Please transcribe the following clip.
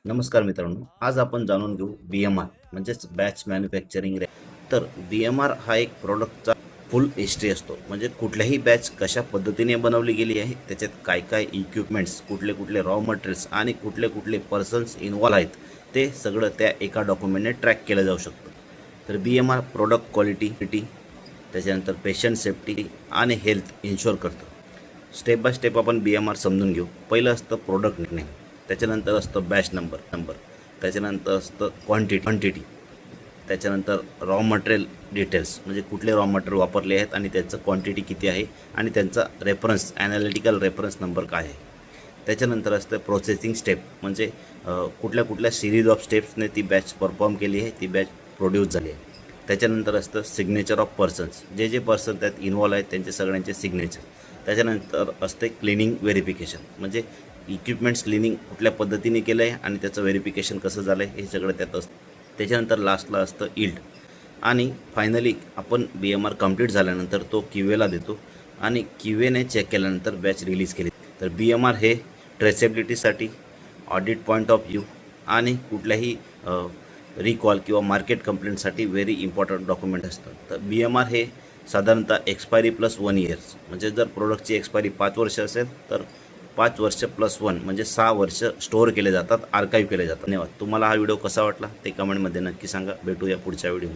नमस्कार मित्रांनो, आज आपण जाणून घेऊ BMR म्हणजेच बॅच मॅन्युफॅक्चरिंग रेट. तर BMR हा एक प्रोडक्टचा फुल हिस्ट्री असतो. म्हणजे कुठल्याही बॅच कशा पद्धतीने बनवली गेली आहे, त्याच्यात काय काय इक्विपमेंट्स, कुठले कुठले रॉ मटेरियल्स आणि कुठले कुठले पर्सन्स इन्व्हॉल्व आहेत, ते सगळं त्या एका डॉक्युमेंटने ट्रॅक केलं जाऊ शकतं. तर BMR प्रोडक्ट क्वालिटी, त्याच्यानंतर पेशंट सेफ्टी आणि हेल्थ इन्शुअर करतं. स्टेप बाय स्टेप आपण BMR समजून घेऊ. पहिलं असतं प्रोडक्ट नेम, त्याच्यानंतर असतं बॅच नंबर, त्याच्यानंतर असतं क्वांटिटी, त्याच्यानंतर रॉ मटेरियल डिटेल्स, म्हणजे कुठले रॉ मटेरियल वापरले आहेत आणि त्याचं क्वांटिटी किती आहे आणि त्यांचा रेफरन्स, ॲनालिटिकल रेफरन्स नंबर काय आहे. त्याच्यानंतर असतं प्रोसेसिंग स्टेप, म्हणजे कुठल्या कुठल्या सिरीज ऑफ स्टेप्सने ती बॅच परफॉर्म केली आहे, ती बॅच प्रोड्यूस झाली आहे. त्याच्यानंतर असतं सिग्नेचर ऑफ पर्सन्स, जे जे पर्सन त्यात इन्व्हॉल्व आहेत त्यांचे सगळ्यांचे सिग्नेचर. त्याच्यानंतर असते क्लिनिंग व्हेरिफिकेशन, म्हणजे इक्विपमेंट्स क्लिनिंग कुठल्या पद्धतीने केलं आहे आणि त्याचं व्हेरिफिकेशन कसं झालं आहे हे सगळं त्यात असतं. त्याच्यानंतर लास्टला असतं इल्ड. आणि फायनली आपण BMR कंप्लीट झाल्यानंतर तो QAला देतो आणि QAने चेक केल्यानंतर बॅच रिलीज केली. तर BMR हे ट्रेसेबिलिटीसाठी, ऑडिट पॉईंट ऑफ व्ह्यू आणि कुठल्याही रिकॉल किंवा मार्केट कंप्लेंटसाठी व्हेरी इम्पॉर्टंट डॉक्युमेंट असतं. तर BMR हे साधारणतः एक्सपायरी प्लस 1 इयर्स, म्हणजे जर प्रोडक्टची एक्सपायरी 5 वर्ष असेल तर 5 वर्ष प्लस 1 म्हणजे 6 वर्ष स्टोअर केले जातात, आर्काईव्ह केले जातात. धन्यवाद. तुम्हाला हा व्हिडिओ कसा वाटला ते कमेंटमध्ये नक्की सांगा. भेटूया पुढच्या व्हिडिओ.